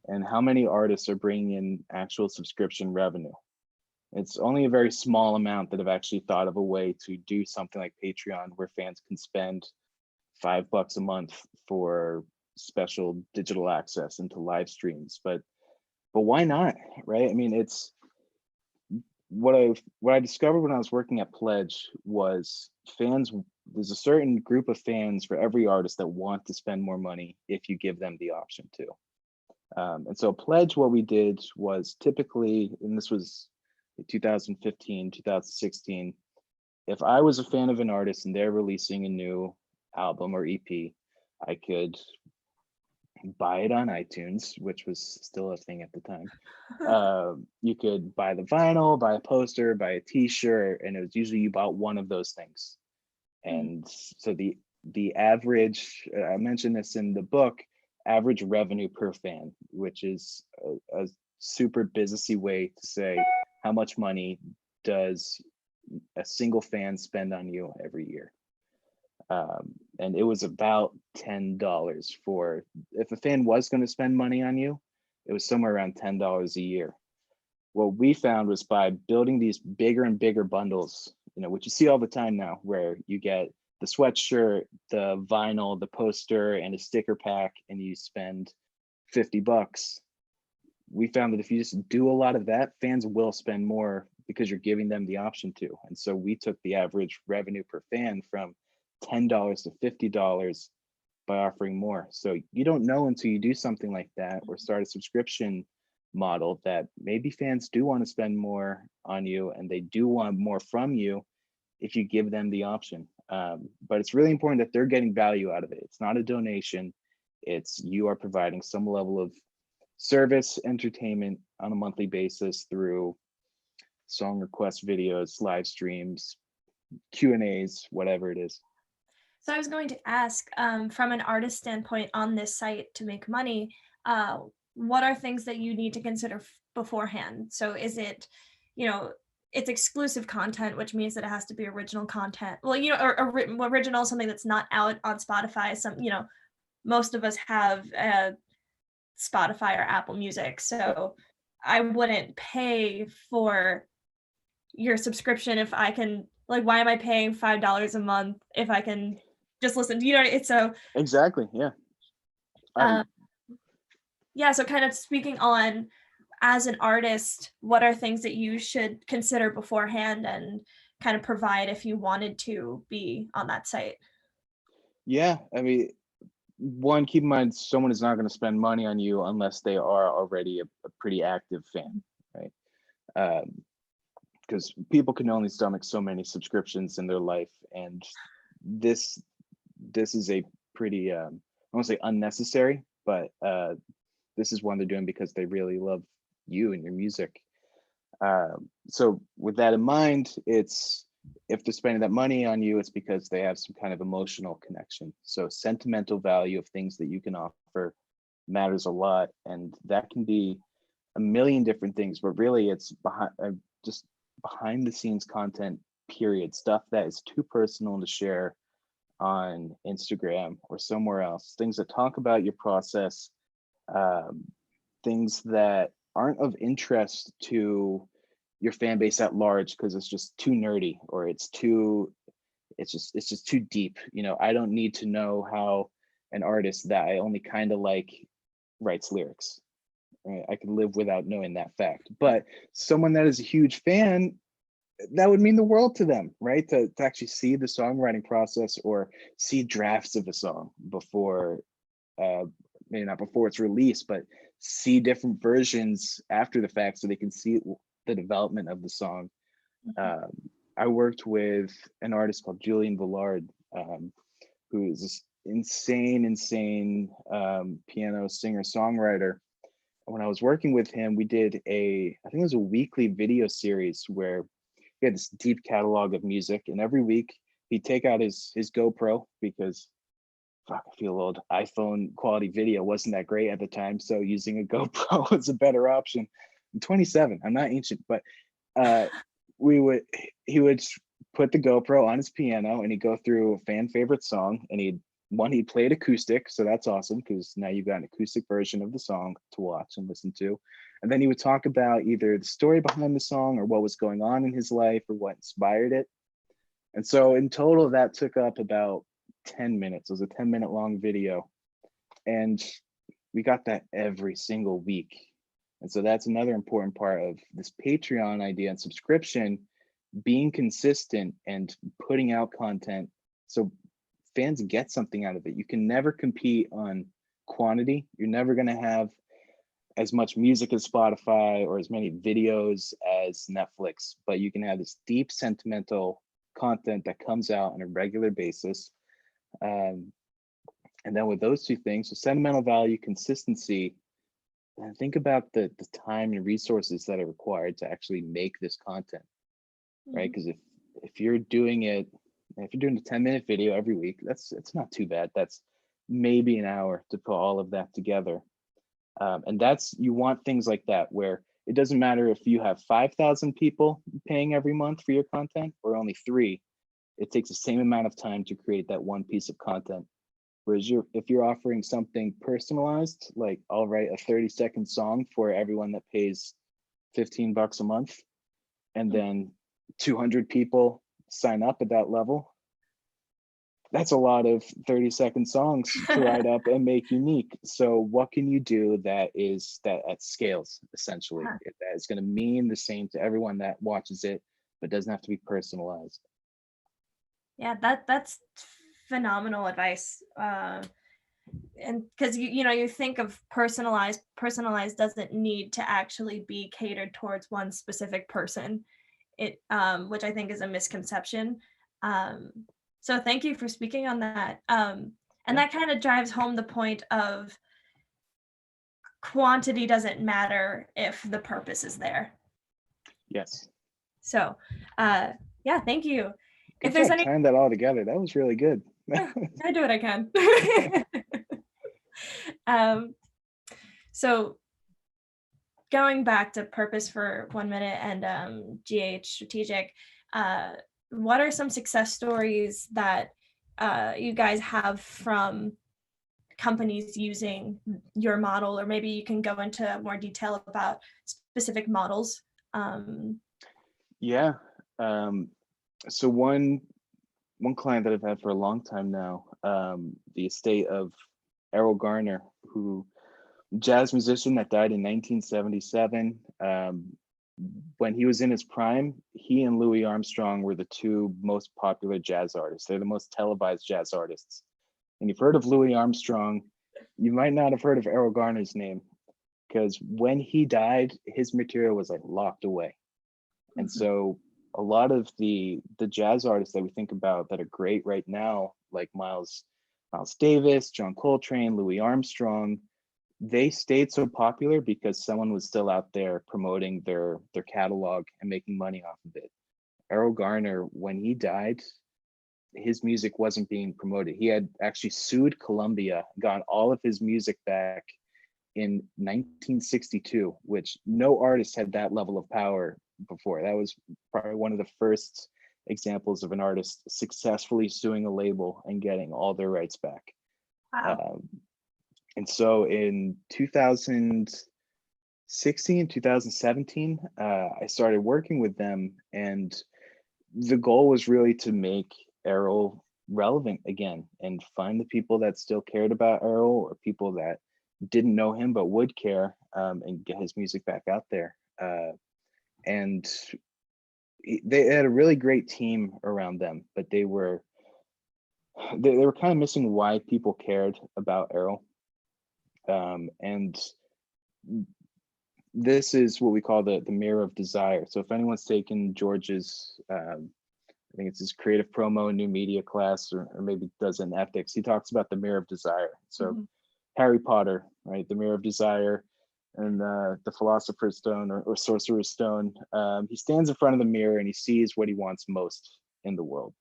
And how many artists are bringing in actual subscription revenue? It's only a very small amount that have actually thought of a way to do something like Patreon, where fans can spend $5 a month for special digital access into live streams. But why not, right? I mean, it's what I discovered when I was working at Pledge was fans. There's a certain group of fans for every artist that want to spend more money if you give them the option to. And so Pledge, what we did was typically, and this was 2015, 2016, if I was a fan of an artist and they're releasing a new album or EP, I could buy it on iTunes, which was still a thing at the time. You could buy the vinyl, buy a poster, buy a t-shirt, and it was usually you bought one of those things. And so the average, I mentioned this in the book, average revenue per fan, which is a super businessy way to say how much money does a single fan spend on you every year. And it was about $10 for, if a fan was going to spend money on you, it was somewhere around $10 a year. What we found was by building these bigger and bigger bundles, which you see all the time now, where you get the sweatshirt, the vinyl, the poster, and a sticker pack, and you spend $50. We found that if you just do a lot of that, fans will spend more because you're giving them the option to. And so we took the average revenue per fan from $10 to $50 by offering more. So you don't know until you do something like that or start a subscription model that maybe fans do want to spend more on you, and they do want more from you if you give them the option. But it's really important that they're getting value out of it. It's not a donation. It's you are providing some level of service, entertainment on a monthly basis through song request videos, live streams, Q&As, whatever it is. So I was going to ask, from an artist standpoint on this site to make money, what are things that you need to consider beforehand? So is it, it's exclusive content, which means that it has to be original content. Well, you know, or original, something that's not out on Spotify. Some, you know, most of us have Spotify or Apple Music, so I wouldn't pay for your subscription if I can, like, why am I paying $5 a month if I can just listen? You know, it's so Exactly. Yeah. um, yeah. So kind of speaking on, as an artist, what are things that you should consider beforehand and kind of provide if you wanted to be on that site? Yeah. I mean, one, keep in mind, someone is not going to spend money on you unless they are already a pretty active fan, right? Because people can only stomach so many subscriptions in their life, and this is a pretty I won't say unnecessary, but this is one they're doing because they really love you and your music. So with that in mind, it's, if they're spending that money on you, it's because they have some kind of emotional connection. So sentimental value of things that you can offer matters a lot, and that can be a million different things, but really it's just behind the scenes content, period. Stuff that is too personal to share on Instagram or somewhere else, things that talk about your process, um, things that aren't of interest to your fan base at large because it's just too nerdy, or it's just too deep. You know, I don't need to know how an artist that I only kind of like writes lyrics. Right? I can live without knowing that fact. But someone that is a huge fan, that would mean the world to them, right? To actually see the songwriting process or see drafts of a song before, maybe not before it's released, but see different versions after the fact so they can see the development of the song. I worked with an artist called Julian Villard, who is this insane piano singer songwriter. When I was working with him, we did I think it was a weekly video series where he had this deep catalog of music, and every week he'd take out his GoPro, because fuck, I feel old. iPhone quality video wasn't that great at the time, so using a GoPro was a better option. I'm 27. I'm not ancient, but he would put the GoPro on his piano and he'd go through a fan favorite song, and he'd play it acoustic, so that's awesome because now you've got an acoustic version of the song to watch and listen to. And then he would talk about either the story behind the song or what was going on in his life or what inspired it. And so in total, that took up about 10 minutes. It was a 10-minute long video. And we got that every single week. And so that's another important part of this Patreon idea and subscription, being consistent and putting out content so fans get something out of it. You can never compete on quantity. You're never going to have as much music as Spotify or as many videos as Netflix, but you can have this deep sentimental content that comes out on a regular basis. And then with those two things, so sentimental value, consistency, and think about the time and resources that are required to actually make this content, right? Because if you're doing a 10-minute video every week, it's not too bad. That's maybe an hour to put all of that together. And you want things like that, where it doesn't matter if you have 5,000 people paying every month for your content or only 3, it takes the same amount of time to create that one piece of content. Whereas if you're offering something personalized, like I'll write a 30-second song for everyone that pays $15 a month, and then 200 people sign up at that level, that's a lot of 30-second songs to write up and make unique. So what can you do that scales, essentially, that is going to mean the same to everyone that watches it, but doesn't have to be personalized? Yeah, that's phenomenal advice. And because you think of personalized doesn't need to actually be catered towards one specific person, which I think is a misconception. So thank you for speaking on that. And that kind of drives home the point of quantity doesn't matter if the purpose is there. Yes. So, yeah, thank you. If there's any tying that all together, that was really good. I do what I can. So going back to purpose for 1 minute and GH strategic, what are some success stories that you guys have from companies using your model, or maybe you can go into more detail about specific models? Yeah. So one client that I've had for a long time now, the estate of Errol Garner, who jazz musician that died in 1977. When he was in his prime, he and Louis Armstrong were the two most popular jazz artists. They're the most televised jazz artists. And you've heard of Louis Armstrong, you might not have heard of Errol Garner's name, because when he died, his material was like locked away. And so a lot of the jazz artists that we think about that are great right now, like Miles Davis, John Coltrane, Louis Armstrong, they stayed so popular because someone was still out there promoting their catalog and making money off of it. Errol Garner, when he died, his music wasn't being promoted. He had actually sued Columbia, got all of his music back in 1962, which no artist had that level of power before. That was probably one of the first examples of an artist successfully suing a label and getting all their rights back. Wow. And so in 2016, 2017, I started working with them, and the goal was really to make Errol relevant again and find the people that still cared about Errol, or people that didn't know him but would care, and get his music back out there. And they had a really great team around them, but they were kind of missing why people cared about Errol. And this is what we call the mirror of desire. So if anyone's taken George's, I think it's his creative promo and new media class, or maybe does in ethics, he talks about the mirror of desire. So Harry Potter, right? The mirror of desire, and the philosopher's stone, or sorcerer's stone. He stands in front of the mirror and he sees what he wants most in the world.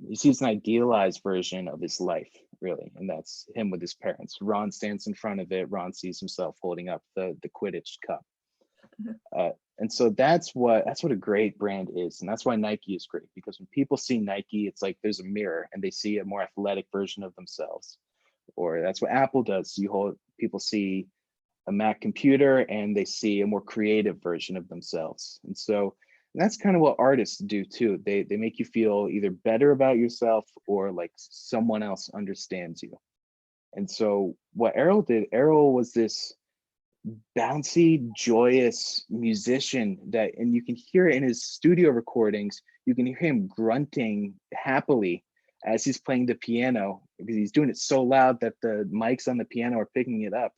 He sees an idealized version of his life, really, and that's him with his parents. Ron stands in front of it. Ron sees himself holding up the Quidditch cup. And so that's what a great brand is, and that's why Nike is great, because when people see Nike, it's like there's a mirror and they see a more athletic version of themselves. Or that's what Apple does. People see a Mac computer and they see a more creative version of themselves. And so that's kind of what artists do too. They make you feel either better about yourself or like someone else understands you. And so what Errol did, Errol was this bouncy, joyous musician that, and you can hear it in his studio recordings, you can hear him grunting happily as he's playing the piano, because he's doing it so loud that the mics on the piano are picking it up.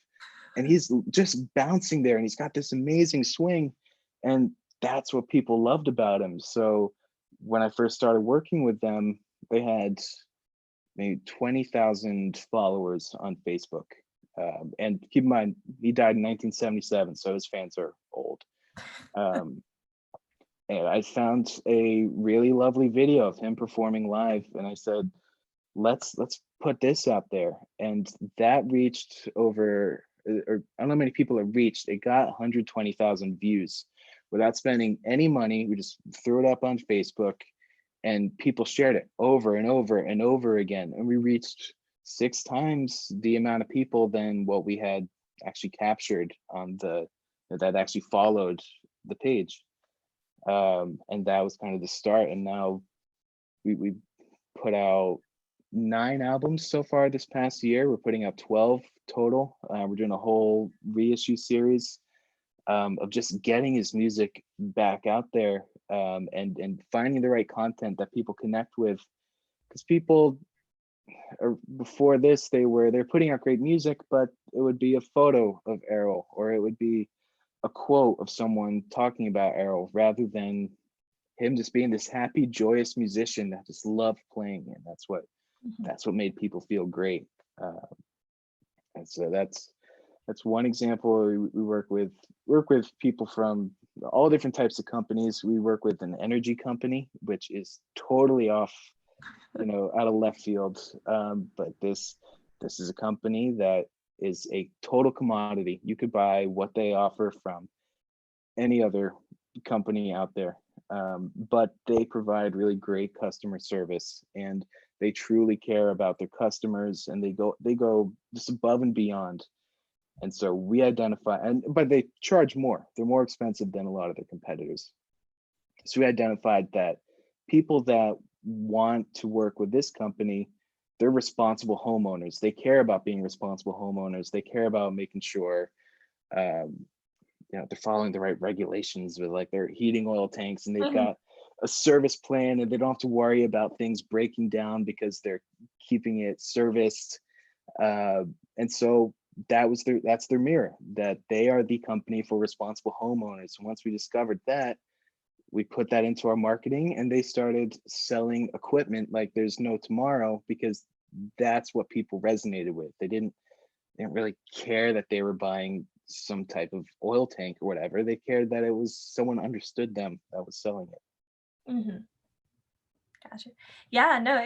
And he's just bouncing there, and he's got this amazing swing. And that's what people loved about him. So when I first started working with them, they had maybe 20,000 followers on Facebook. And keep in mind, he died in 1977, so his fans are old. And I found a really lovely video of him performing live, and I said, let's put this out there. And that reached over, or I don't know how many people it reached. It got 120,000 views without spending any money. We just threw it up on Facebook, and people shared it over and over and over again. And we reached 6 times the amount of people than what we had actually captured on that actually followed the page. And that was kind of the start. And now we put out 9 albums so far this past year. We're putting out 12 total. We're doing a whole reissue series of just getting his music back out there, and finding the right content that people connect with. Because people, before this, they're putting out great music, but it would be a photo of Errol, or it would be a quote of someone talking about Errol, rather than him just being this happy, joyous musician that just loved playing. And that's what made people feel great. And so that's one example. We work with people from all different types of companies. We work with an energy company, which is totally off, out of left field. But this is a company that is a total commodity. You could buy what they offer from any other company out there, but they provide really great customer service, and they truly care about their customers, and they go just above and beyond. And so we identify, but they charge more. They're more expensive than a lot of their competitors. So we identified that people that want to work with this company, they're responsible homeowners. They care about being responsible homeowners. They care about making sure they're following the right regulations with like their heating oil tanks, and they've got a service plan, and they don't have to worry about things breaking down because they're keeping it serviced. And so that's their mirror, that they are the company for responsible homeowners. And once we discovered that, we put that into our marketing, and they started selling equipment like there's no tomorrow, because that's what people resonated with. They didn't really care that they were buying some type of oil tank or whatever. They cared that it was someone understood them that was selling it. Mm-hmm. Gotcha. Yeah, no,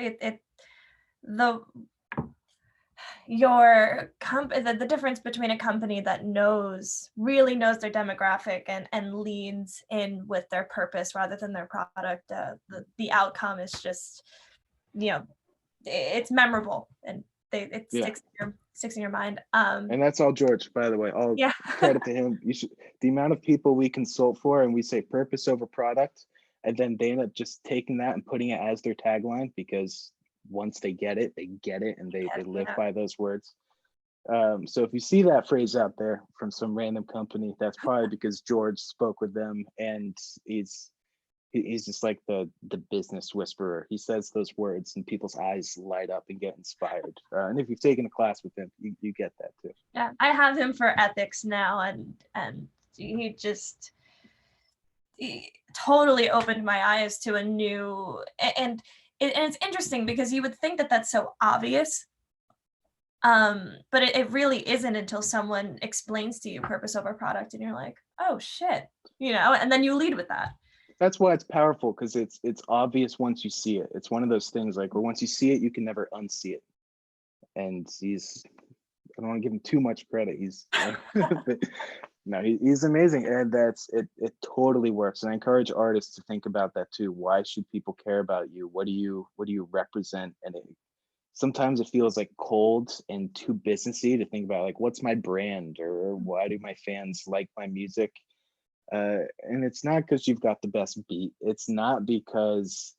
the difference between a company that really knows their demographic and leans in with their purpose rather than their product, the outcome is just, it's memorable, and it sticks in your mind. And that's all George, by the way. All credit to him. The amount of people we consult for, and we say purpose over product, and then they end up just taking that and putting it as their tagline, because once they get it, and they live by those words. So if you see that phrase out there from some random company, that's probably because George spoke with them, and he's just like the business whisperer. He says those words and people's eyes light up and get inspired. And if you've taken a class with him, you get that too. Yeah, I have him for ethics now, and he totally opened my eyes to a new, and it's interesting because you would think that that's so obvious, but it really isn't until someone explains to you purpose over product, and you're like, oh shit, and then you lead with that. That's why it's powerful, because it's obvious once you see it. It's one of those things like where once you see it, you can never unsee it. And I don't want to give him too much credit. He's amazing, and it totally works. And I encourage artists to think about that too. Why should people care about you? What do you represent? And sometimes it feels like cold and too businessy to think about, like, what's my brand, or why do my fans like my music? And it's not because you've got the best beat. It's not because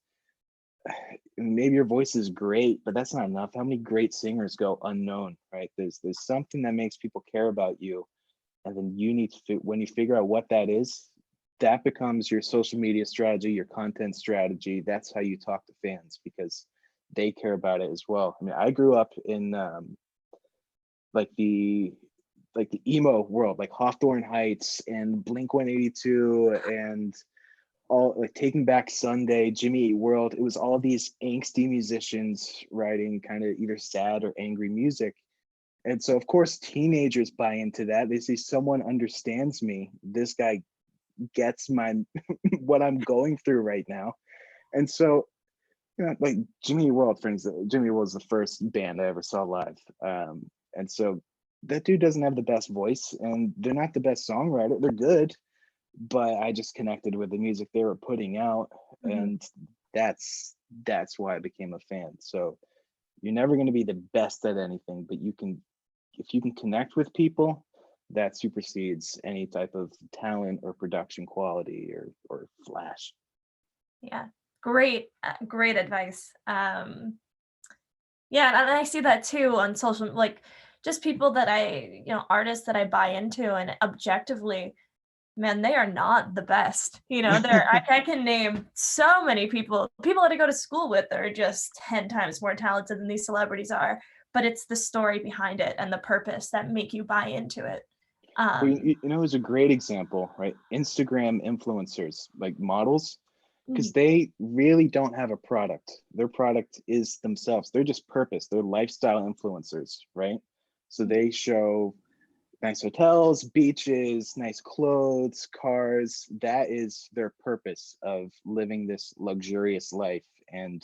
maybe your voice is great, but that's not enough. How many great singers go unknown, right? There's something that makes people care about you, and then you need to, when you figure out what that is, that becomes your social media strategy, your content strategy. That's how you talk to fans, because they care about it as well. I mean, I grew up in like the emo world, like Hawthorne Heights and Blink-182 and all, like Taking Back Sunday, Jimmy Eat World. It was all these angsty musicians writing kind of either sad or angry music. And so of course teenagers buy into that. They say, someone understands me. This guy gets my what I'm going through right now. And so, like Jimmy Eat World, for example, Jimmy Eat World was the first band I ever saw live. And so that dude doesn't have the best voice, and they're not the best songwriter. They're good, but I just connected with the music they were putting out, and that's why I became a fan. So you're never going to be the best at anything, but if you can connect with people, that supersedes any type of talent or production quality or flash. Yeah, great advice. And I see that too on social, like just people that artists that I buy into, and objectively, man, they are not the best. I can name so many people that I go to school with that are just 10 times more talented than these celebrities are, but it's the story behind it and the purpose that make you buy into it. It's a great example, right? Instagram influencers, like models, because they really don't have a product. Their product is themselves. They're just purpose. They're lifestyle influencers, right? So they show nice hotels, beaches, nice clothes, cars. That is their purpose of living this luxurious life. And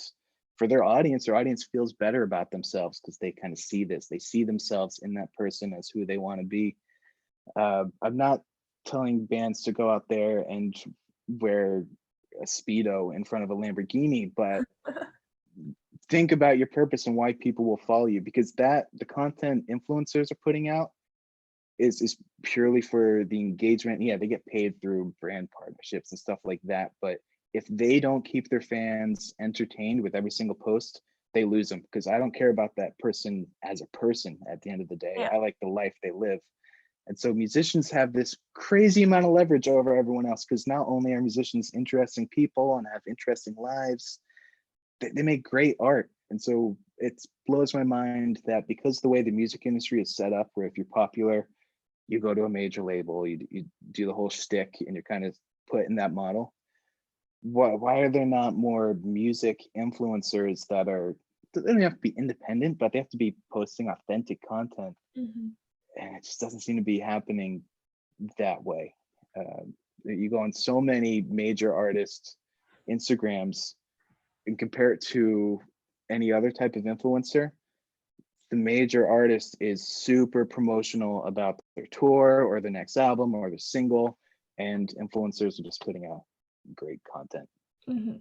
for their audience feels better about themselves because they kind of see this. They see themselves in that person as who they want to be. I'm not telling bands to go out there and wear a Speedo in front of a Lamborghini, but think about your purpose and why people will follow you, because the content influencers are putting out is purely for the engagement. Yeah, they get paid through brand partnerships and stuff like that, but if they don't keep their fans entertained with every single post, they lose them, because I don't care about that person as a person at the end of the day. Yeah. I like the life they live. And so musicians have this crazy amount of leverage over everyone else, because not only are musicians interesting people and have interesting lives, they make great art. And so it blows my mind that because the way the music industry is set up, where if you're popular, you go to a major label, you do the whole shtick, and you're kind of put in that model. Why are there not more music influencers that are, they don't have to be independent, but they have to be posting authentic content? Mm-hmm. And it just doesn't seem to be happening that way. You go on so many major artists Instagrams and compare it to any other type of influencer. The major artist is super promotional about their tour or the next album or their single, and influencers are just putting out great content. Mm-hmm.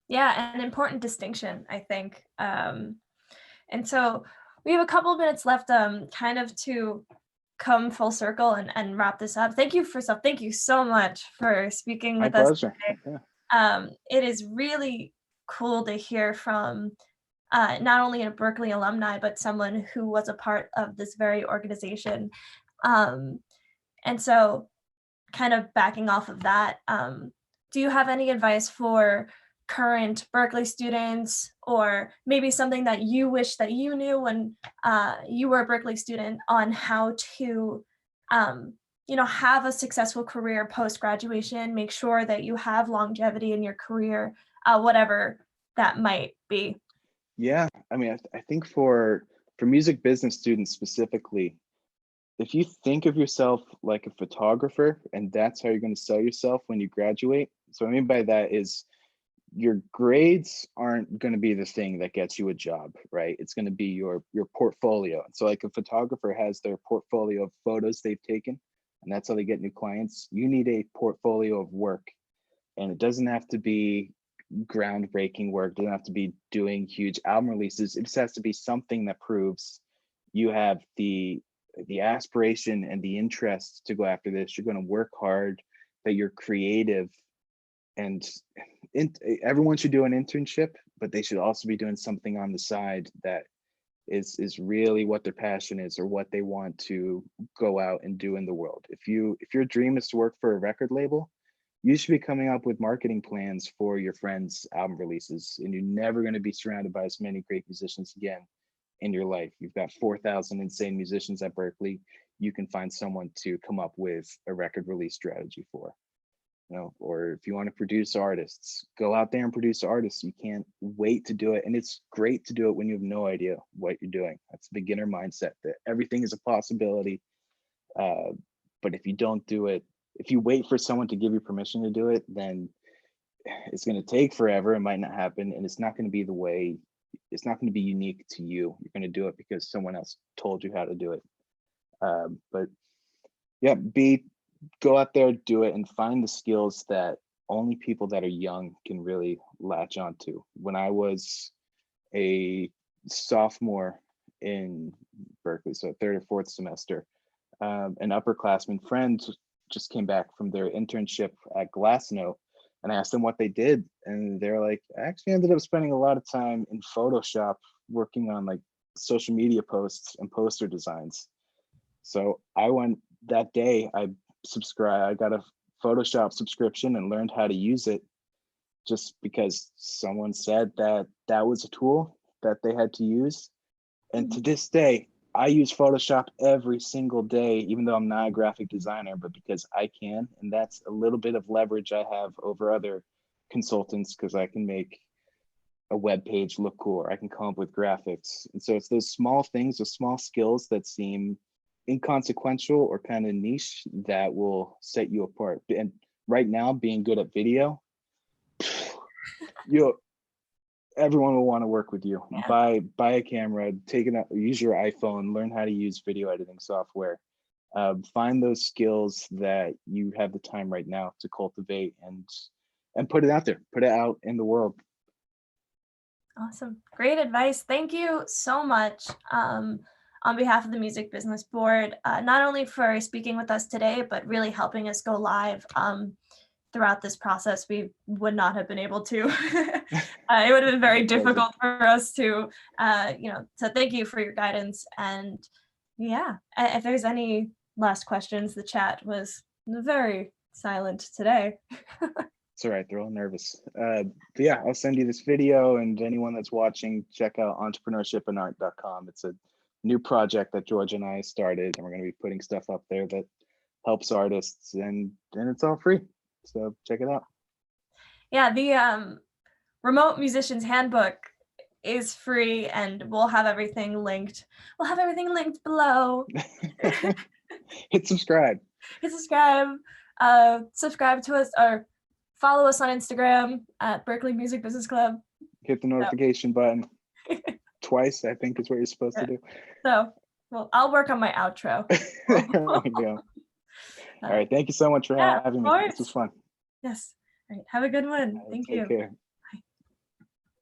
Yeah, an important distinction, I think. And so we have a couple of minutes left, kind of to come full circle and wrap this up. Thank you so much for speaking with us pleasure. today. Yeah. It is really cool to hear from not only a Berklee alumni, but someone who was a part of this very organization. And so kind of backing off of that, do you have any advice for current Berklee students, or maybe something that you wish that you knew when you were a Berklee student, on how to have a successful career post-graduation, make sure that you have longevity in your career, whatever that might be? Yeah, I mean, I think for music business students specifically, if you think of yourself like a photographer and that's how you're going to sell yourself when you graduate. So what I mean by that is your grades aren't going to be the thing that gets you a job, right? It's going to be your portfolio. So like a photographer has their portfolio of photos they've taken, and that's how they get new clients. You need a portfolio of work, and it doesn't have to be groundbreaking work. It doesn't have to be doing huge album releases. It just has to be something that proves you have the aspiration and the interest to go after this. You're going to work hard, that you're creative, and everyone should do an internship, but they should also be doing something on the side that is really what their passion is, or what they want to go out and do in the world. If your dream is to work for a record label, you should be coming up with marketing plans for your friends' album releases, and you're never going to be surrounded by as many great musicians again in your life. You've got 4,000 insane musicians at Berklee. You can find someone to come up with a record release strategy for. Or if you want to produce artists, go out there and produce artists. You can't wait to do it. And it's great to do it when you have no idea what you're doing. That's the beginner mindset, that everything is a possibility. But if you don't do it, if you wait for someone to give you permission to do it, then it's going to take forever. It might not happen. And it's not going to be the way, it's not going to be unique to you. You're going to do it because someone else told you how to do it. But yeah, go out there, do it, and find the skills that only people that are young can really latch onto. When I was a sophomore in Berklee, so third or fourth semester, an upperclassman friend just came back from their internship at Glassnote, and I asked them what they did, and they're like, I actually ended up spending a lot of time in Photoshop working on like social media posts and poster designs. So I went that day, I got a Photoshop subscription and learned how to use it, just because someone said that that was a tool that they had to use. And to this day, I use Photoshop every single day, even though I'm not a graphic designer, but because I can. And that's a little bit of leverage I have over other consultants, because I can make a web page look cool, or I can come up with graphics. And so it's those small things, those small skills that seem inconsequential or kind of niche that will set you apart. And right now, being good at video, everyone will want to work with you. Yeah. Buy a camera, use your iPhone, learn how to use video editing software. Find those skills that you have the time right now to cultivate and put it out there, put it out in the world. Awesome. Great advice. Thank you so much on behalf of the Music Business Board, not only for speaking with us today, but really helping us go live throughout this process. We would not have been able to. It would have been very difficult for us to, so thank you for your guidance. And yeah, if there's any last questions, the chat was very silent today. It's all right, they're all nervous. But yeah, I'll send you this video, and anyone that's watching, check out entrepreneurshipandart.com. It's a new project that Georgia and I started, and we're going to be putting stuff up there that helps artists, and it's all free. So check it out. Yeah, the Remote Musician's Handbook is free, and we'll have everything linked. We'll have everything linked below. Hit subscribe. Hit subscribe. Subscribe to us or follow us on Instagram at Berkeley Music Business Club. Hit the notification button twice, I think is what you're supposed to do. So, well, I'll work on my outro. There we go. All right. Thank you so much for having me. This was fun. Yes. All right. Have a good one. Thank you. Take care.